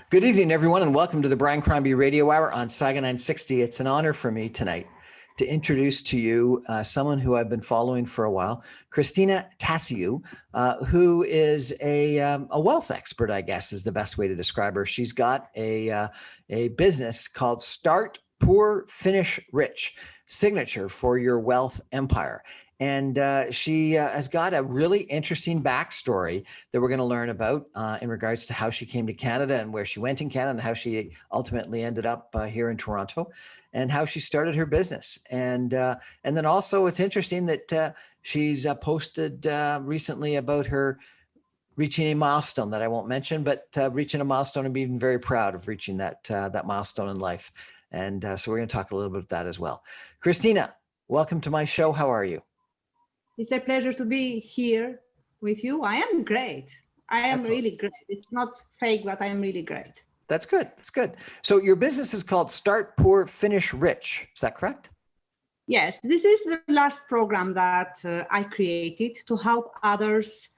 Good evening, everyone, and welcome to the Brian Crombie Radio Hour on Saga 960. It's an honor for me tonight to introduce to you someone who I've been following for a while, Christina Tasiou, who is a wealth expert, I guess is the best way to describe her. She's got a business called Start Poor, Finish Rich, signature for your wealth empire. And she has got a really interesting backstory that we're going to learn about in regards to how she came to Canada and where she went in Canada and how she ultimately ended up here in Toronto and how she started her business. And then also it's interesting that she's posted recently about her reaching a milestone that I won't mention, but reaching a milestone and being very proud of reaching that milestone in life. And so we're going to talk a little bit about that as well. Christina, welcome to my show. How are you? It's a pleasure to be here with you. I am great. I am really great. It's not fake, but I am really great. That's good. That's good. So your business is called Start Poor, Finish Rich. Is that correct? Yes. This is the last program that I created to help others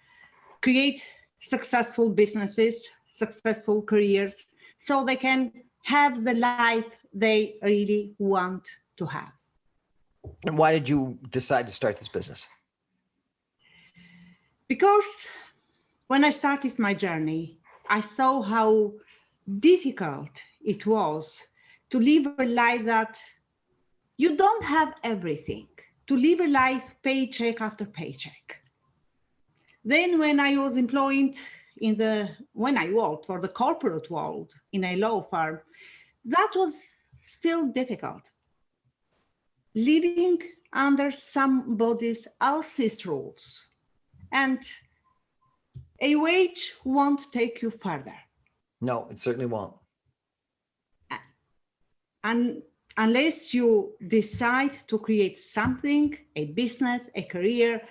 create successful businesses, successful careers, so they can have the life they really want to have. And why did you decide to start this business? Because when I started my journey, I saw how difficult it was to live a life that you don't have everything, to live a life paycheck after paycheck. Then when I was employed when I worked for the corporate world in a law firm, that was still difficult. Living under somebody else's rules. And a wage won't take you further. No, it certainly won't. And unless you decide to create something, a business, a career,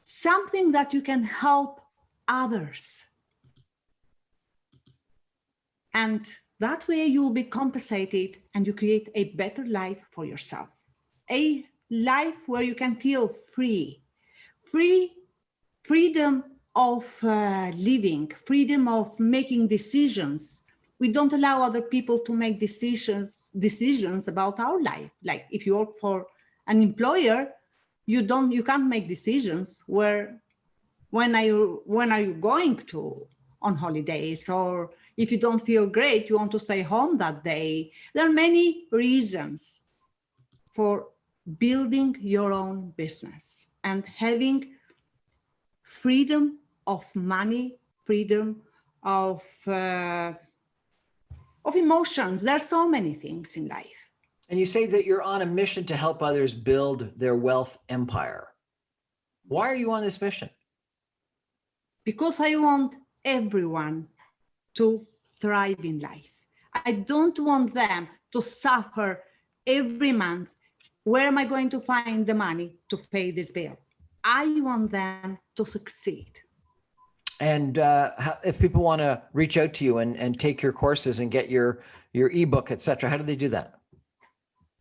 something that you can help others. And that way you will be compensated and you create a better life for yourself. A life where you can feel freedom of living, freedom of making decisions. We don't allow other people to make decisions about our life. Like if you work for an employer, you can't make decisions when are you going to on holidays, or if you don't feel great, you want to stay home that day. There are many reasons for building your own business and having freedom of money, freedom of emotions. There are so many things in life. And you say that you're on a mission to help others build their wealth empire. Why are you on this mission? Because I want everyone to thrive in life. I don't want them to suffer every month. Where am I going to find the money to pay this bill? I want them to succeed. And if people want to reach out to you and take your courses and get your ebook, etc., how do they do that?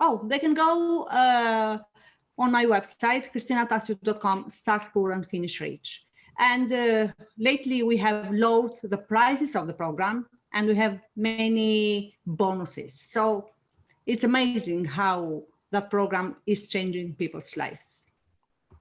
Oh, they can go on my website, christinatasiou.com, Start Poor and Finish Rich. And lately we have lowered the prices of the program and we have many bonuses. So it's amazing how that program is changing people's lives.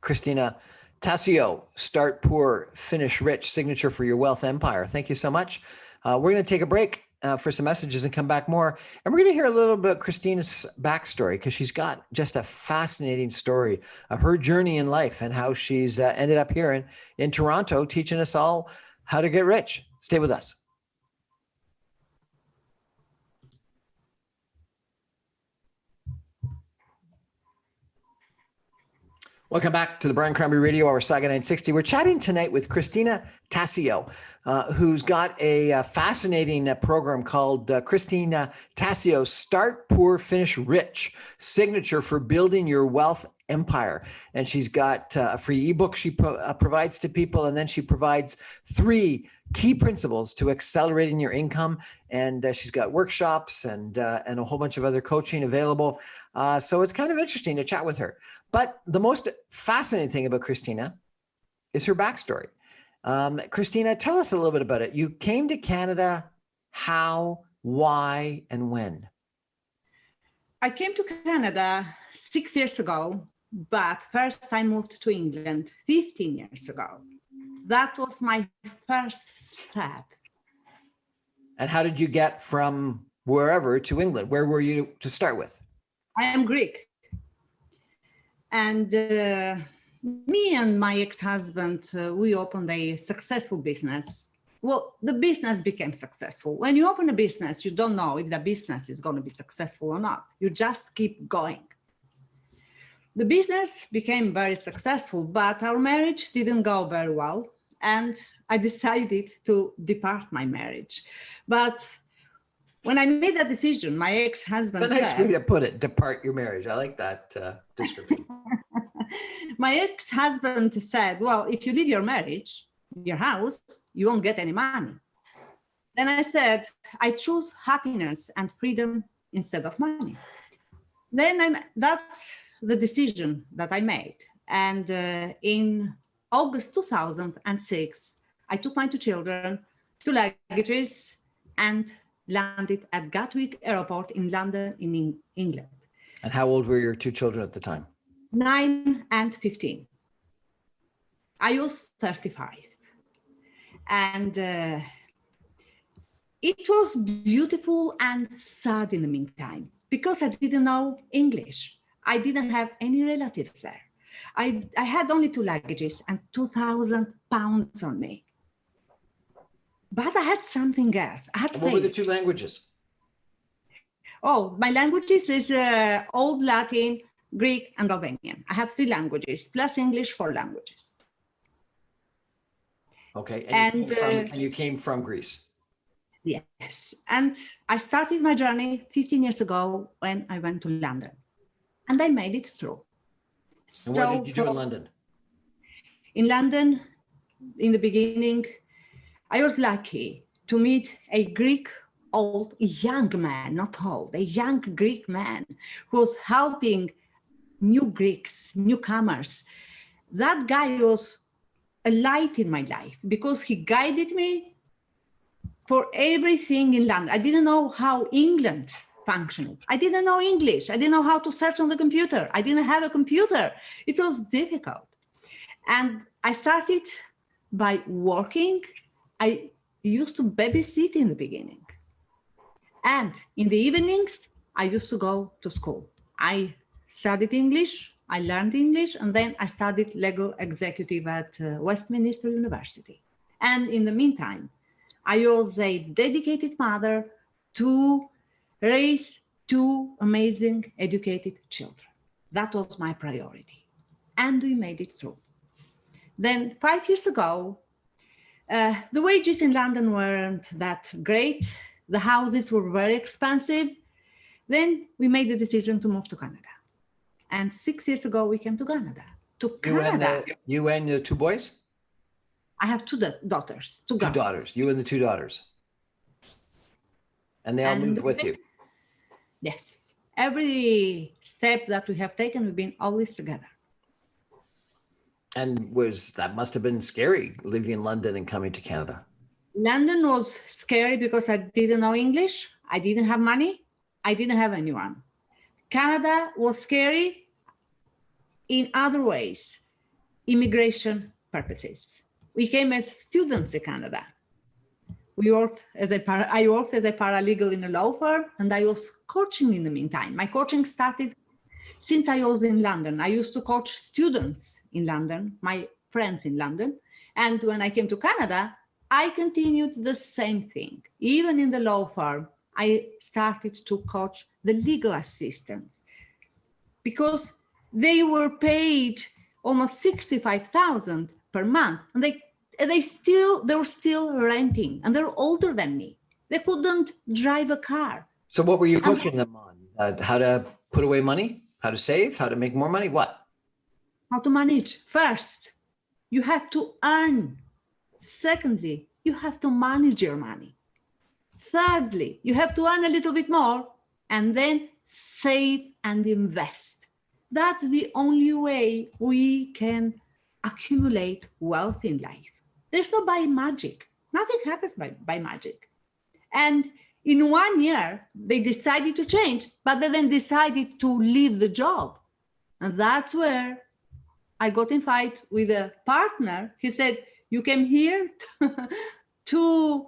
Christina Tasiou, Start Poor, Finish Rich, signature for your wealth empire. Thank you so much. We're going to take a break for some messages and come back more. And we're going to hear a little bit about Christina's backstory because she's got just a fascinating story of her journey in life and how she's ended up here in Toronto teaching us all how to get rich. Stay with us. Welcome back to the Brian Crombie Radio Hour, Saga 960. We're chatting tonight with Christina Tasiou, who's got a fascinating program called Christina Tasiou, Start Poor, Finish Rich, signature for building your wealth empire. And she's got a free ebook she provides to people, and then she provides 3 key principles to accelerating your income. And she's got workshops and a whole bunch of other coaching available. So it's kind of interesting to chat with her. But the most fascinating thing about Christina is her backstory. Christina, tell us a little bit about it. You came to Canada, how, why, and when? I came to Canada 6 years ago, but first I moved to England 15 years ago. That was my first step. And how did you get from wherever to England? Where were you to start with? I am Greek. And me and my ex-husband, we opened a successful business. Well, the business became successful. When you open a business, you don't know if the business is going to be successful or not. You just keep going. The business became very successful, but our marriage didn't go very well. And I decided to depart my marriage. But when I made that decision, my ex-husband That's a nice way said, to put it, depart your marriage. I like that description. my ex-husband said, well, if you leave your marriage, your house, you won't get any money. Then I said, I choose happiness and freedom instead of money. Then that's the decision that I made. And in August 2006, I took my 2 children, 2 luggages, and landed at Gatwick Airport in London, in England. And how old were your 2 children at the time? 9 and 15. I was 35. And it was beautiful and sad in the meantime, because I didn't know English. I didn't have any relatives there. I had only 2 luggages and 2,000 pounds on me. But I had something else. I had What were the faith. 2 languages? Oh, my languages is Old Latin, Greek, and Albanian. I have 3 languages, plus English, 4 languages. Okay, And you came from Greece. Yes, and I started my journey 15 years ago when I went to London, and I made it through. And what did you do in London? In London, in the beginning, I was lucky to meet a young man, not old, a young Greek man who was helping new Greeks, newcomers. That guy was a light in my life because he guided me for everything in London. I didn't know how England functioned. I didn't know English. I didn't know how to search on the computer. I didn't have a computer. It was difficult. And I started by working. I used to babysit in the beginning. And in the evenings, I used to go to school. I studied English, I learned English, and then I studied legal executive at Westminster University. And in the meantime, I was a dedicated mother to raise 2 amazing, educated children. That was my priority. And we made it through. Then 5 years ago, the wages in London weren't that great. The houses were very expensive. Then we made the decision to move to Canada. And 6 years ago, we came to Canada. You and the 2 boys? I have 2 daughters, 2 girls. 2 daughters, you and the 2 daughters. And they all moved with you? Yes. Every step that we have taken, we've been always together. And that must have been scary, living in London and coming to Canada. London was scary because I didn't know English. I didn't have money. I didn't have anyone. Canada was scary in other ways, immigration purposes. We came as students in Canada. I worked as a paralegal in a law firm, and I was coaching in the meantime. My coaching started since I was in London. I used to coach students in London, my friends in London. And when I came to Canada, I continued the same thing. Even in the law firm, I started to coach the legal assistants because they were paid almost 65,000 per month, and they were still renting, and they're older than me. They couldn't drive a car. So what were you coaching them on? How to put away money? How to save? How to make more money? What? How to manage. First, you have to earn. Secondly, you have to manage your money. Thirdly, you have to earn a little bit more and then save and invest. That's the only way we can accumulate wealth in life. There's no by magic. Nothing happens by magic. And in 1 year, they decided to change, but they then decided to leave the job. And that's where I got in fight with a partner. He said, you came here to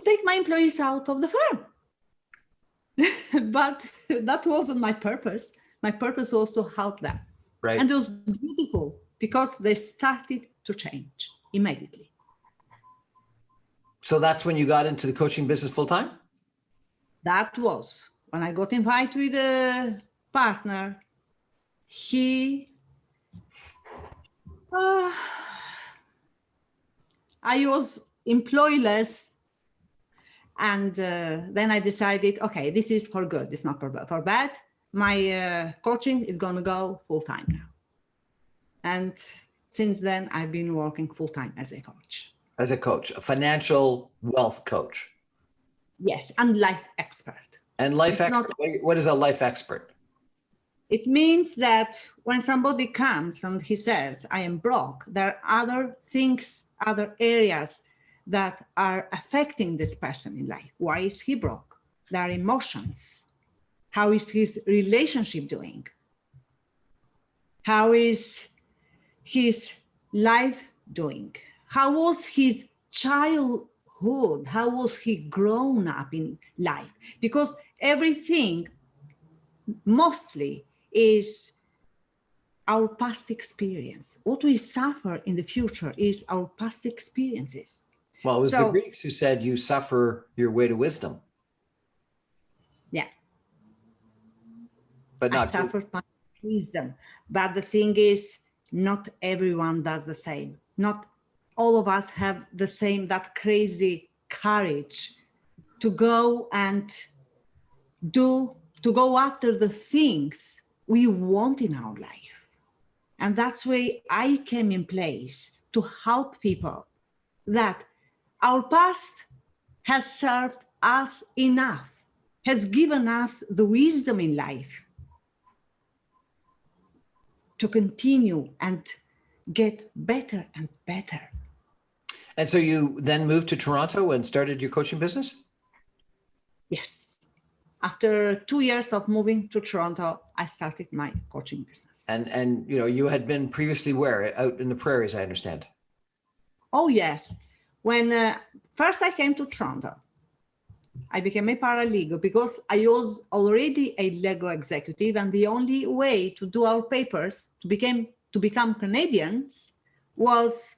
take my employees out of the firm. But that wasn't my purpose. My purpose was to help them. Right. And it was beautiful because they started to change immediately. So that's when you got into the coaching business full time? That was when I got invited with a partner. I was employless. And then I decided, okay, this is for good. It's not for bad. My coaching is going to go full time now. And since then, I've been working full time as a coach. As a coach, a financial wealth coach. Yes, and life expert. And life expert, what is a life expert? It means that when somebody comes and he says, I am broke, there are other things, other areas that are affecting this person in life. Why is he broke? There are emotions. How is his relationship doing? How is his life doing? How was his childhood? How was he grown up in life? Because everything mostly is our past experience. What we suffer in the future is our past experiences. Well, it was the Greeks who said you suffer your way to wisdom. Yeah. But not I suffered my wisdom. But the thing is, not everyone does the same. Not all of us have the same, that crazy courage to go and to go after the things we want in our life. And that's where I came in place to help people that our past has served us enough, has given us the wisdom in life to continue and get better and better. And so you then moved to Toronto and started your coaching business? Yes. After 2 years of moving to Toronto, I started my coaching business. And you know, you had been previously where? Out in the prairies, I understand. Oh, yes. When first I came to Toronto, I became a paralegal because I was already a legal executive, and the only way to do our papers to become Canadians was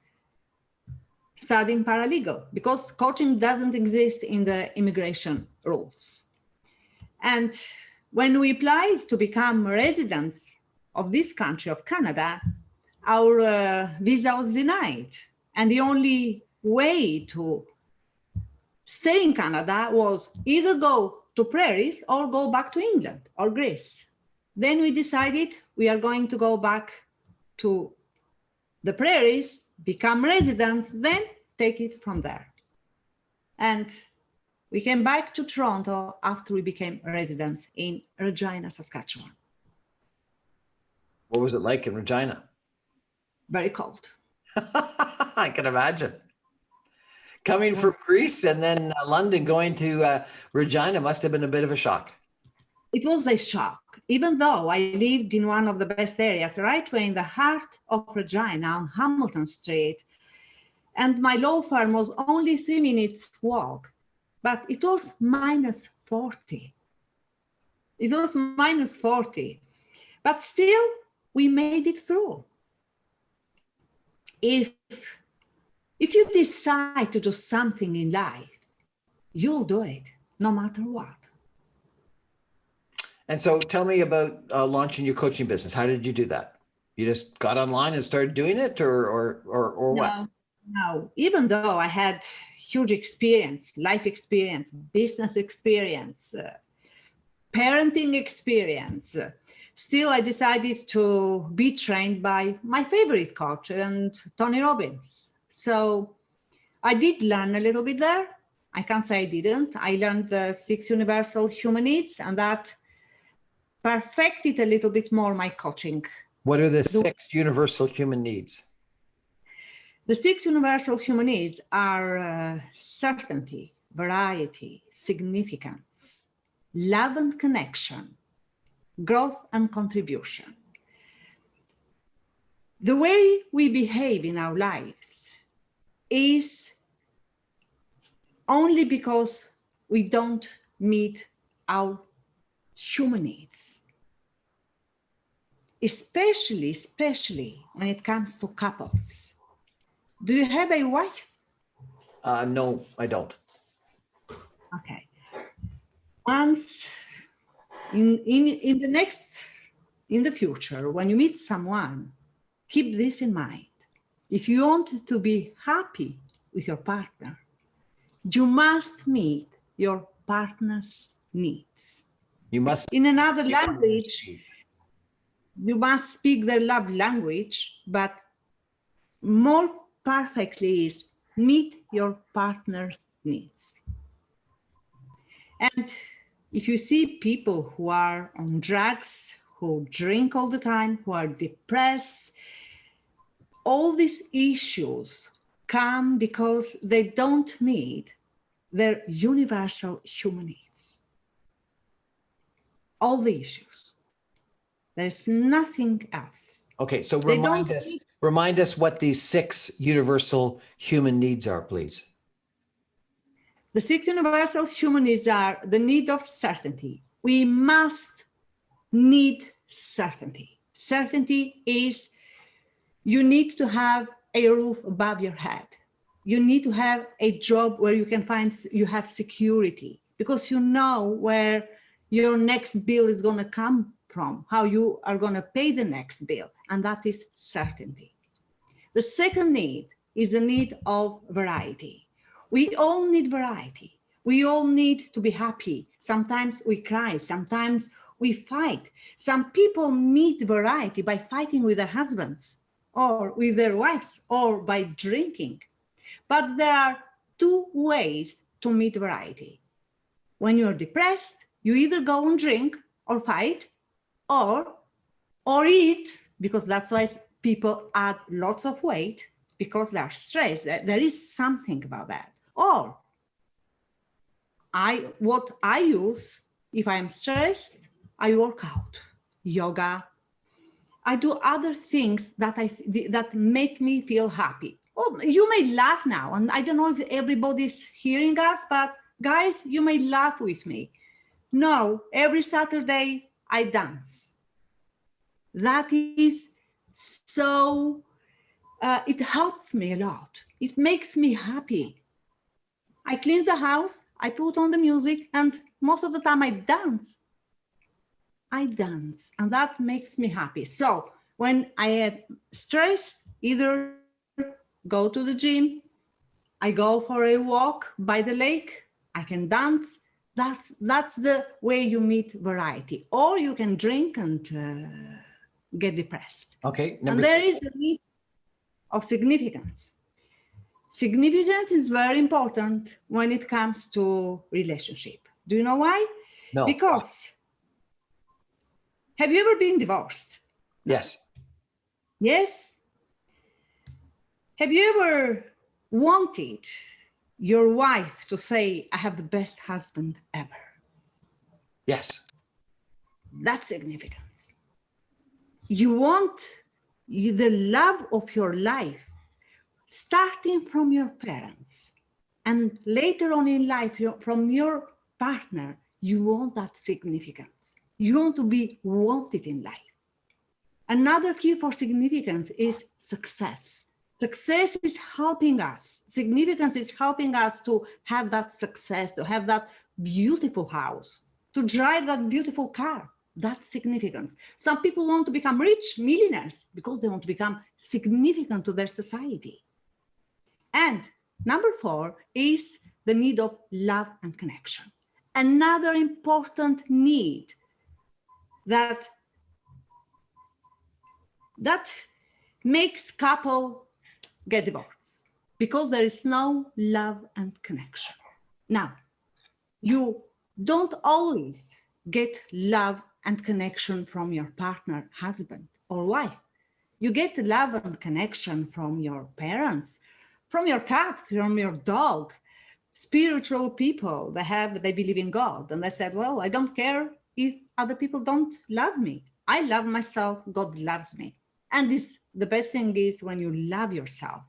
studying paralegal, because coaching doesn't exist in the immigration rules. And when we applied to become residents of this country, of Canada, our visa was denied. And the only way to stay in Canada was either go to prairies or go back to England or Greece. Then we decided we are going to go back to the prairies, become residents, then take it from there. And we came back to Toronto after we became residents in Regina, Saskatchewan. What was it like in Regina? Very cold. I can imagine. Coming from Greece and then London, going to Regina must have been a bit of a shock. It was a shock, even though I lived in one of the best areas, right in the heart of Regina on Hamilton Street. And my law firm was only 3 minutes walk, but it was minus 40. It was minus 40, but still we made it through. If you decide to do something in life, you'll do it no matter what. And so tell me about launching your coaching business. How did you do that? You just got online and started doing it, or what? No, even though I had huge experience, life experience, business experience, parenting experience, still I decided to be trained by my favorite coach, and Tony Robbins. So I did learn a little bit there. I can't say I didn't. I learned the 6 universal human needs, and that perfected a little bit more my coaching. What are the 6 universal human needs? The 6 universal human needs are certainty, variety, significance, love and connection, growth and contribution. The way we behave in our lives is only because we don't meet our human needs, especially when it comes to couples. Do you have a wife? No, I don't. Okay. Once in the future, when you meet someone, keep this in mind. If you want to be happy with your partner, you must meet your partner's needs. You must. In another language, you must speak their love language, but more perfectly is meet your partner's needs. And if you see people who are on drugs, who drink all the time, who are depressed, all these issues come because they don't meet their universal human needs. All the issues. There's nothing else. Okay, so remind us what these 6 universal human needs are, please. The 6 universal human needs are the need of certainty. We must need certainty. Certainty is you need to have a roof above your head. You need to have a job where you have security, because you know where your next bill is going to come from, how you are going to pay the next bill, and that is certainty. The second need is the need of variety. We all need variety. We all need to be happy. Sometimes we cry, sometimes we fight. Some people meet variety by fighting with their husbands or with their wives or by drinking. But there are 2 ways to meet variety. When you're depressed, you either go and drink or fight or eat, because that's why people add lots of weight, because they're stressed. There is something about that. Or what I use, if I'm stressed, I work out, yoga. I do other things that make me feel happy. Oh, you may laugh now, and I don't know if everybody's hearing us, but guys, you may laugh with me. No, every Saturday I dance. That is so, it helps me a lot. It makes me happy. I clean the house, I put on the music, and most of the time I dance. And that makes me happy. So when I am stressed, either go to the gym, I go for a walk by the lake, I can dance. That's the way you meet variety. Or you can drink and get depressed. Okay. And there is the need of significance. Significance is very important when it comes to relationship. Do you know why? No. Because have you ever been divorced? Yes. Yes. Have you ever wanted your wife to say, I have the best husband ever? Yes. That's significance. You want the love of your life, starting from your parents, and later on in life, from your partner. You want that significance. You want to be wanted in life. Another key for significance is success. Success is helping us. Significance is helping us to have that success, to have that beautiful house, to drive that beautiful car. That's significance. Some people want to become rich, millionaires, because they want to become significant to their society. And number 4 is the need of love and connection. Another important need that makes couple get divorced, because there is no love and connection. Now, you don't always get love and connection from your partner, husband or wife. You get love and connection from your parents, from your cat, from your dog, spiritual people. They believe in God. And I said, well, I don't care if other people don't love me. I love myself. God loves me. And the best thing is when you love yourself.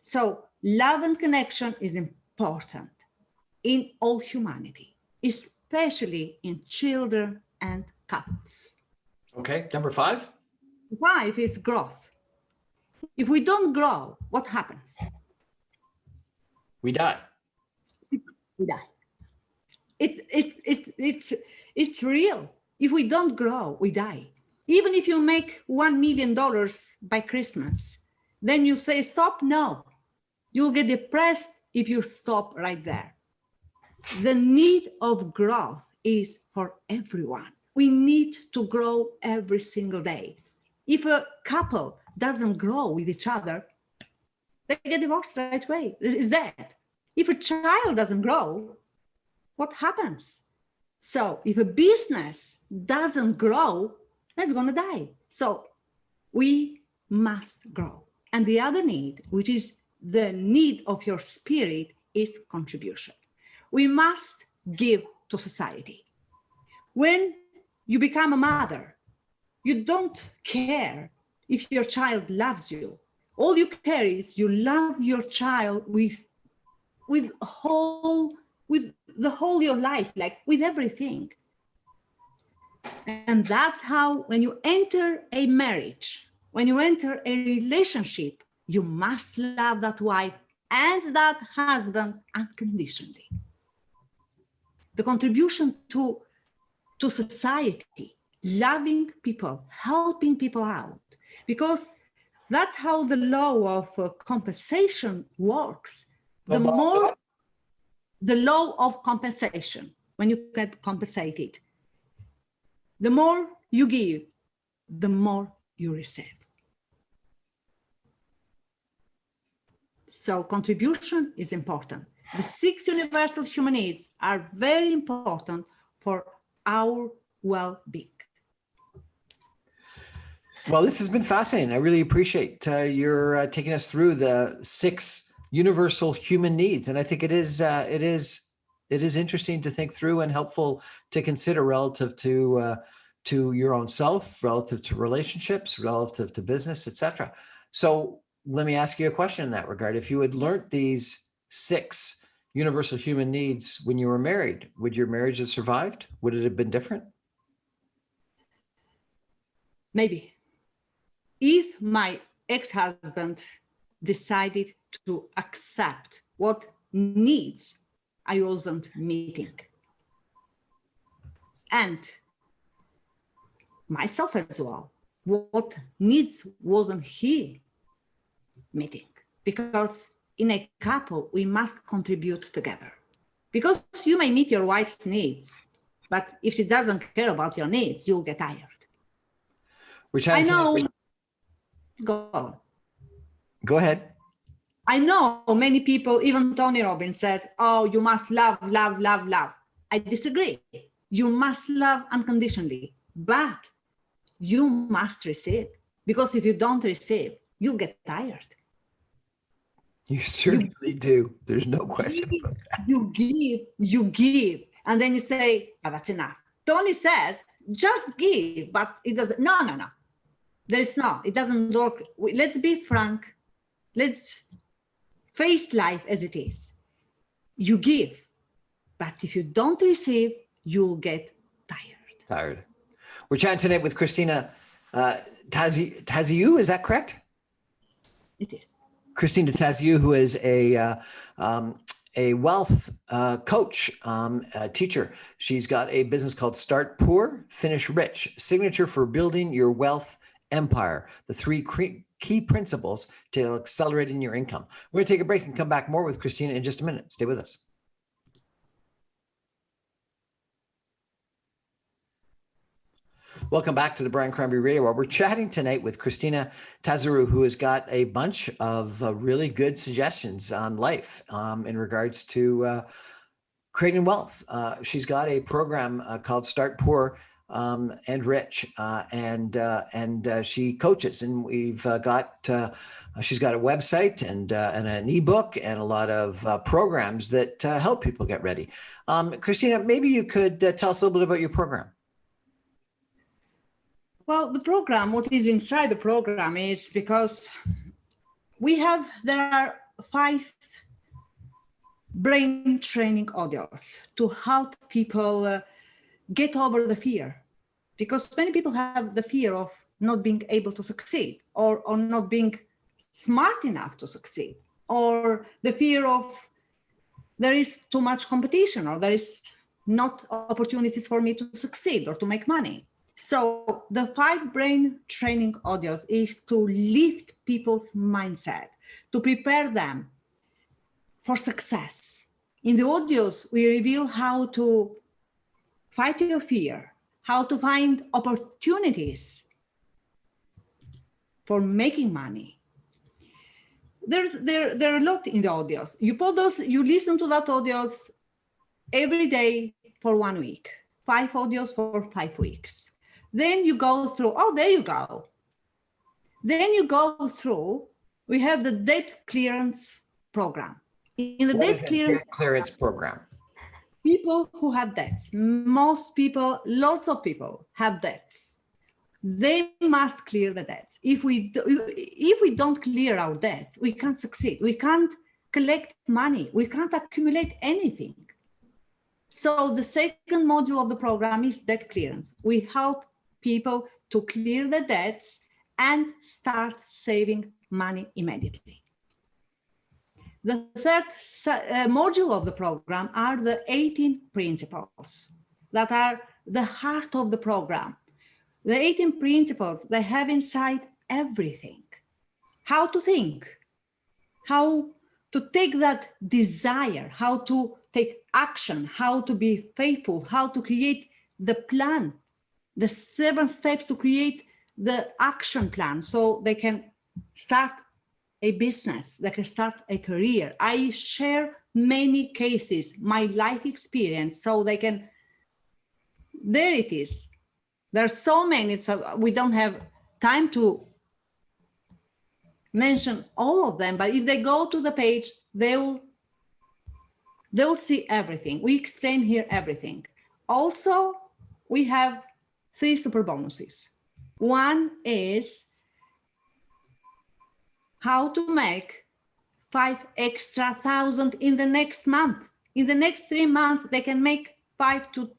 So love and connection is important in all humanity, especially in children and couples. Okay, number 5. 5 is growth. If we don't grow, what happens? We die. We die. It's real. If we don't grow, we die. Even if you make $1 million by Christmas, then you say, stop? No. You'll get depressed if you stop right there. The need of growth is for everyone. We need to grow every single day. If a couple doesn't grow with each other, they get divorced right away. It's dead. If a child doesn't grow, what happens? So if a business doesn't grow, it's going to die. So we must grow. And the other need, which is the need of your spirit, is contribution. We must give to society. When you become a mother, you don't care if your child loves you. All you care is you love your child with the whole your life, like with everything. And that's how, when you enter a marriage, when you enter a relationship, you must love that wife and that husband unconditionally. The contribution to society, loving people, helping people out, because that's how the law of compensation works. The law of compensation, when you get compensated, the more you give, the more you receive. So contribution is important. The 6 universal human needs are very important for our well-being. Well, this has been fascinating. I really appreciate your taking us through the 6 universal human needs, and I think it is interesting to think through and helpful to consider relative to your own self, relative to relationships, relative to business, etc. So let me ask you a question in that regard. If you had learned these 6 universal human needs when you were married, would your marriage have survived? Would it have been different? Maybe. If my ex-husband decided to accept what needs I wasn't meeting, and myself as well, what needs wasn't he meeting? Because in a couple, we must contribute together. Because you may meet your wife's needs, but if she doesn't care about your needs, you'll get tired. I know. Go ahead. I know many people, even Tony Robbins says, oh, you must love, love, love, love. I disagree. You must love unconditionally, but you must receive. Because if you don't receive, you'll get tired. You certainly do. There's no question about that. You give. And then you say, oh, that's enough. Tony says, just give, but it doesn't. No. There is no, it doesn't work. Let's be frank. Let's face life as it is. You give, but if you don't receive, you'll get tired. We're chatting tonight with Christina Tasiou, is that correct? It is. Christina Tasiou, who is a wealth coach, teacher. She's got a business called Start Poor, Finish Rich, signature for building your wealth empire, the 3 key principles to accelerating your income. We're going to take a break and come back more with Christina in just a minute. Stay with us. Welcome back to the Brian Crombie Radio Hour. We're chatting tonight with Christina Tasiou, who has got a bunch of really good suggestions on life in regards to creating wealth. She's got a program called Start Poor, and rich, and she coaches, and we've got she's got a website and an ebook and a lot of programs that help people get ready. Christina, maybe you could tell us a little bit about your program. Well, the program, what is inside the program is because there are 5 brain training audios to help people get over the fear. Because many people have the fear of not being able to succeed, or not being smart enough to succeed, or the fear of there is too much competition, or there is not opportunities for me to succeed or to make money. So the 5 brain training audios is to lift people's mindset, to prepare them for success. In the audios, we reveal how to fight your fear, how to find opportunities for making money. There are a lot in the audios. You listen to that audios every day for 1 week, 5 audios for 5 weeks. Then you go through, there you go. Then you go through, we have the debt clearance program. In the debt clearance program, people who have debts, most people, lots of people have debts. They must clear the debts. If we don't clear our debts, we can't succeed. We can't collect money. We can't accumulate anything. So the second module of the program is debt clearance. We help people to clear the debts and start saving money immediately. The third module of the program are the 18 principles that are the heart of the program. The 18 principles, they have inside everything. How to think, how to take that desire, how to take action, how to be faithful, how to create the plan, the 7 steps to create the action plan so they can start a business, they can start a career. I share many cases, my life experience, so they can, there it is. There are so many, so we don't have time to mention all of them, but if they go to the page, they'll see everything. We explain here everything. Also, we have 3 super bonuses. One is how to make 5 extra thousand in the next month. In the next 3 months, they can make 5 to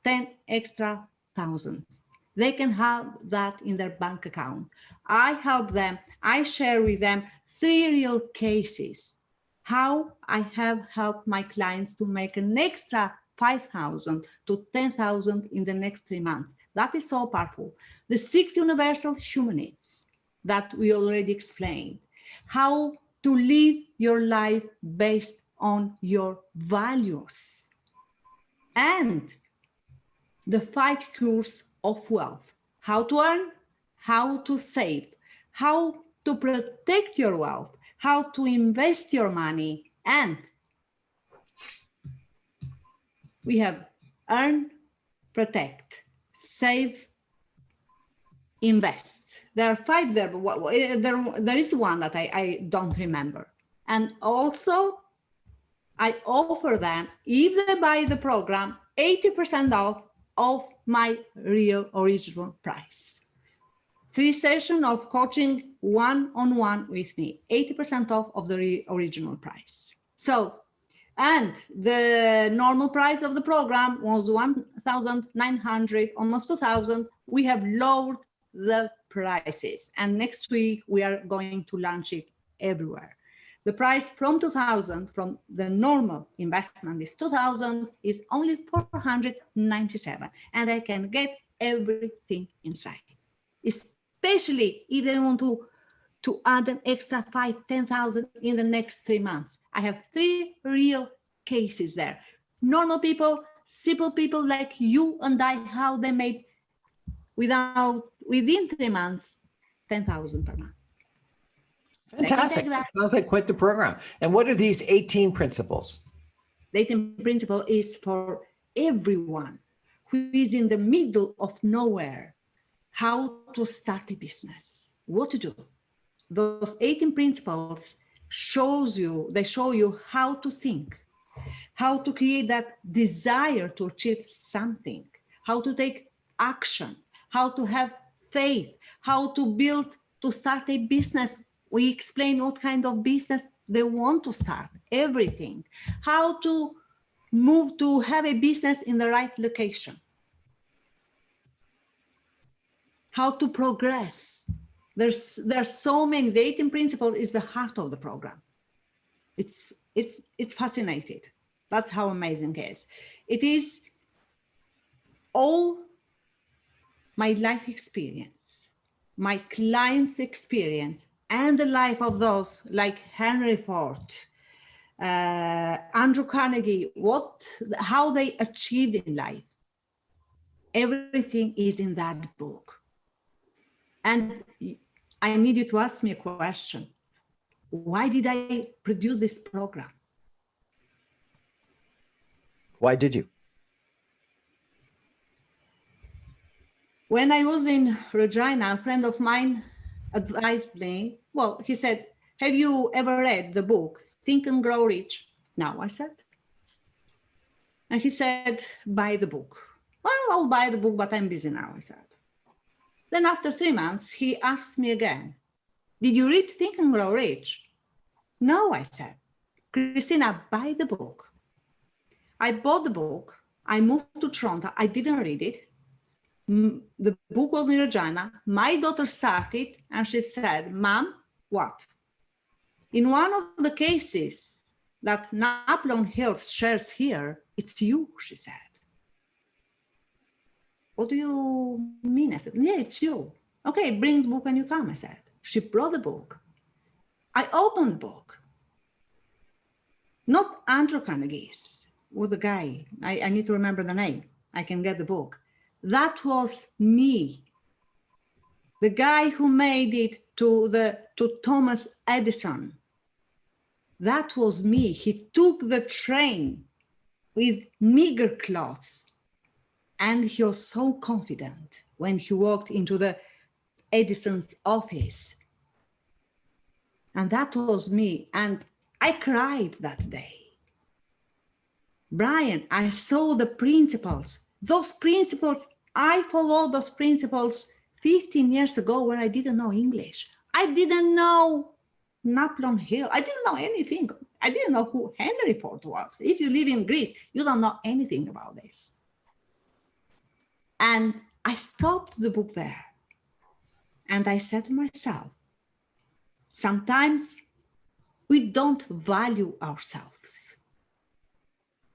10 extra thousands. They can have that in their bank account. I help them. I share with them 3 real cases, how I have helped my clients to make an extra 5,000 to 10,000 in the next 3 months. That is so powerful. The 6 universal human needs that we already explained, how to live your life based on your values, and the 5 cures of wealth, how to earn, how to save, how to protect your wealth, how to invest your money, and we have earn, protect, save, invest. There are 5 there, but there is one that I don't remember. And also, I offer them, if they buy the program, 80% off of my real original price. 3 sessions of coaching one-on-one with me, 80% off of the original price. So, and the normal price of the program was 1,900, almost 2,000. We have lowered the prices, and next week we are going to launch it everywhere. The price from 2,000, from the normal investment is 2,000, is only 497, and I can get everything inside. Especially if they want to add an extra 5,000, 10,000 in the next 3 months. I have 3 real cases there. Normal people, simple people like you and I, how they made within 3 months, 10,000 per month. Fantastic. That sounds like quite the program. And what are these 18 principles? The 18 principle is for everyone who is in the middle of nowhere how to start a business, what to do. Those 18 principles show you how to think, how to create that desire to achieve something, how to take action, how to have faith, how to start a business. We explain what kind of business they want to start, everything, how to move to have a business in the right location, how to progress. There's so many. The 18 principles is the heart of the program. It's fascinating. That's how amazing it is. It is all my life experience, my clients' experience, and the life of those like Henry Ford, Andrew Carnegie, how they achieved in life. Everything is in that book. And I need you to ask me a question. Why did I produce this program? Why did you? When I was in Regina, a friend of mine advised me, well, he said, have you ever read the book, Think and Grow Rich? No, I said. And he said, buy the book. Well, I'll buy the book, but I'm busy now, I said. Then after 3 months, he asked me again, did you read Think and Grow Rich? No, I said. Christina, buy the book. I bought the book. I moved to Toronto. I didn't read it. The book was in Regina. My daughter started and she said, Mom, what? In one of the cases that Napoleon Hill shares here, it's you, she said. What do you mean? I said, yeah, it's you. Okay, bring the book and you come, I said. She brought the book. I opened the book. Not Andrew Carnegie's, with the guy. I need to remember the name. I can get the book. That was me. The guy who made it to Thomas Edison. That was me. He took the train with meager clothes. And he was so confident when he walked into the Edison's office. And that was me. And I cried that day. Brian, I saw the principles. Those principles, I followed those principles 15 years ago when I didn't know English. I didn't know Napoleon Hill. I didn't know anything. I didn't know who Henry Ford was. If you live in Greece, you don't know anything about this. And I stopped the book there. And I said to myself, sometimes we don't value ourselves.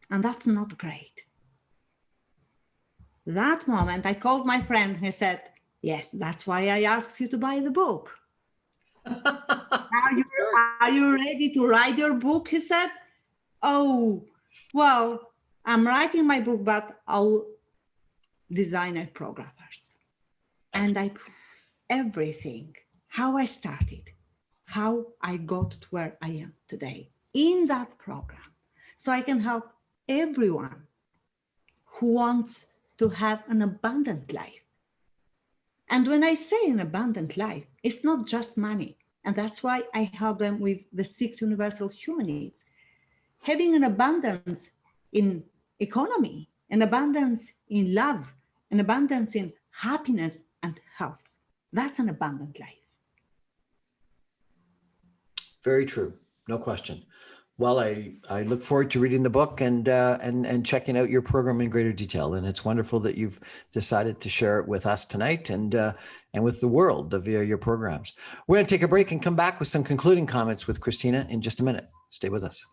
And that's not great. That moment, I called my friend and he said, yes, that's why I asked you to buy the book. Are you ready to write your book? He said, oh, well, I'm writing my book, but I'll design a program first. And I put everything, how I started, how I got to where I am today in that program. So I can help everyone who wants to have an abundant life. And when I say an abundant life, it's not just money. And that's why I help them with the 6 universal human needs. Having an abundance in economy, an abundance in love, an abundance in happiness and health. That's an abundant life. Very true. No question. Well, I look forward to reading the book and checking out your program in greater detail. And it's wonderful that you've decided to share it with us tonight and with the world via your programs. We're going to take a break and come back with some concluding comments with Christina in just a minute. Stay with us.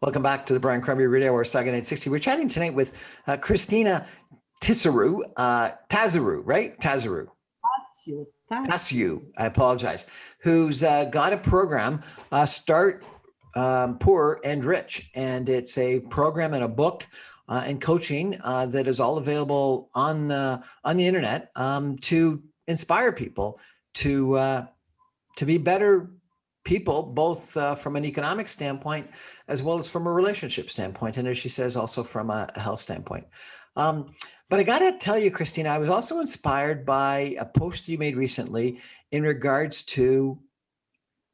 Welcome back to the Brian Crombie Radio Hour, Saga 960. We're chatting tonight with Christina Tasiou, right? Tasiou, I apologize, who's got a program, Start Poor and Rich. And it's a program and a book and coaching that is all available on the internet to inspire people to be better people, both from an economic standpoint, as well as from a relationship standpoint. And as she says, also from a health standpoint. But I got to tell you, Christina, I was also inspired by a post you made recently in regards to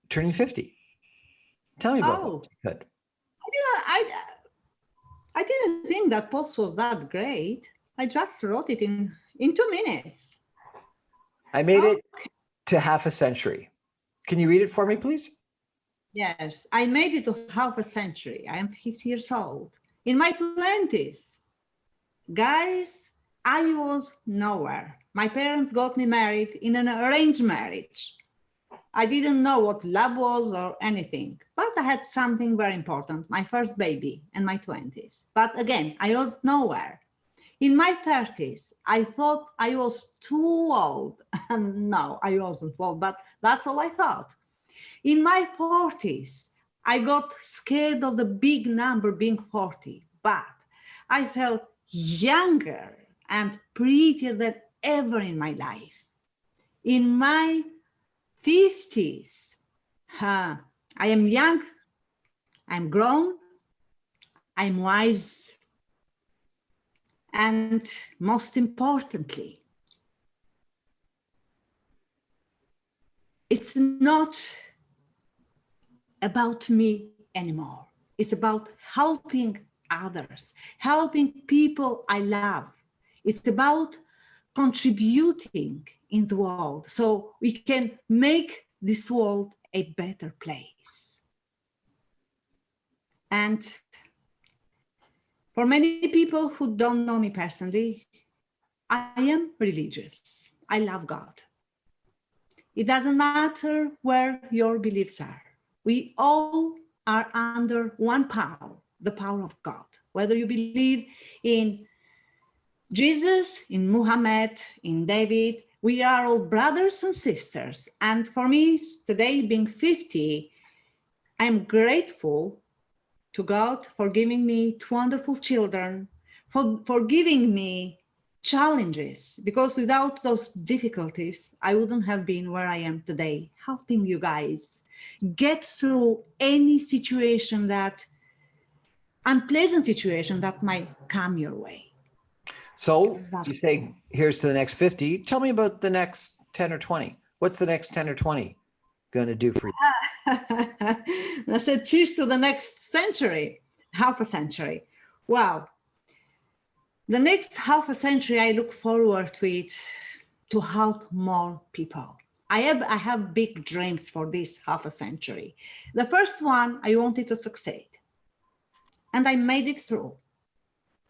turning 50. Tell me about Oh, that. Good. I didn't think that post was that great. I just wrote it in 2 minutes. I made it to half a century. Can you read it for me, please? Yes, I made it to half a century. I am 50 years old. In my 20s, guys, I was nowhere. My parents got me married in an arranged marriage. I didn't know what love was or anything, but I had something very important, my first baby in my 20s. But again, I was nowhere. In my 30s, I thought I was too old. No, I wasn't old, but that's all I thought. In my 40s, I got scared of the big number being 40, but I felt younger and prettier than ever in my life. In my 50s, I am young, I'm grown, I'm wise, and most importantly, it's not about me anymore. It's about helping others, helping people I love. It's about contributing in the world so we can make this world a better place. And for many people who don't know me personally, I am religious. I love God. It doesn't matter where your beliefs are. We all are under one power, the power of God. Whether you believe in Jesus, in Muhammad, in David, we are all brothers and sisters. And for me, today being 50, I'm grateful to God for giving me two wonderful children, for giving me challenges, because without those difficulties, I wouldn't have been where I am today, helping you guys get through any situation unpleasant situation that might come your way. So you say, here's to the next 50. Tell me about the next 10 or 20. What's the next 10 or 20 going to do for you? I said, cheers to the next century, half a century. Wow. The next half a century, I look forward to it to help more people. I have big dreams for this half a century. The first one, I wanted to succeed, and I made it through.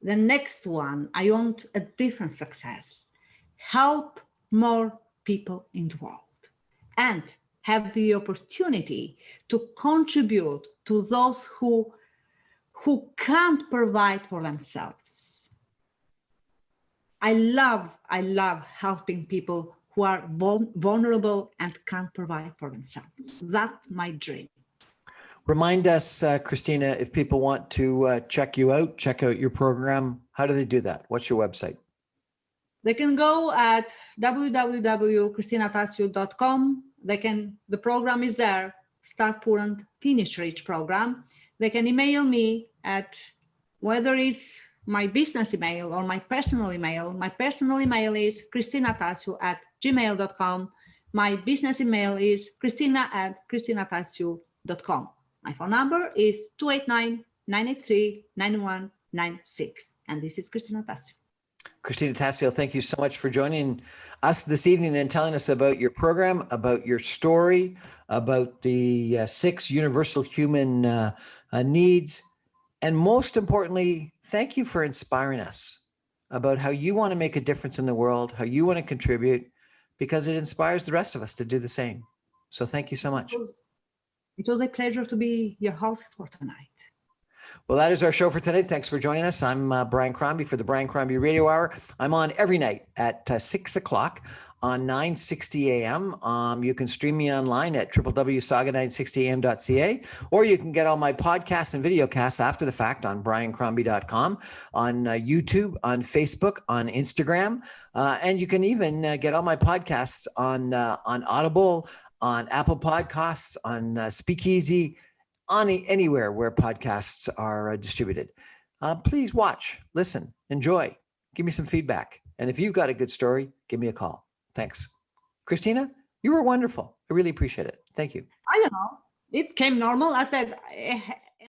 The next one, I want a different success, help more people in the world, and have the opportunity to contribute to those who can't provide for themselves. I love helping people who are vulnerable and can't provide for themselves. That's my dream. Remind us, Christina, if people want to check you out, check out your program, how do they do that? What's your website? They can go at www.christinatasiou.com. The program is there, Start Poor and Finish Rich program. They can email me at, whether it's my business email or my personal email. My personal email is christinatasiou@gmail.com. My business email is christina@christinatasiou.com. My phone number is 289-983-9196. And this is Christina Tasiou. Christina Tasiou, thank you so much for joining us this evening and telling us about your program, about your story, about the 6 universal human needs. And most importantly, thank you for inspiring us about how you want to make a difference in the world, how you want to contribute, because it inspires the rest of us to do the same. So thank you so much. It was a pleasure to be your host for tonight. Well, that is our show for today. Thanks for joining us. I'm Brian Crombie for the Brian Crombie Radio Hour. I'm on every night at 6 o'clock on 960 AM. You can stream me online at www.saga960am.ca, or you can get all my podcasts and videocasts after the fact on briancrombie.com, on YouTube, on Facebook, on Instagram, and you can even get all my podcasts on Audible, on Apple Podcasts, on Speakeasy, on anywhere where podcasts are distributed. Please watch, listen, enjoy, give me some feedback. And if you've got a good story, give me a call. Thanks. Christina, you were wonderful. I really appreciate it. Thank you. I don't know. It came normal. I said,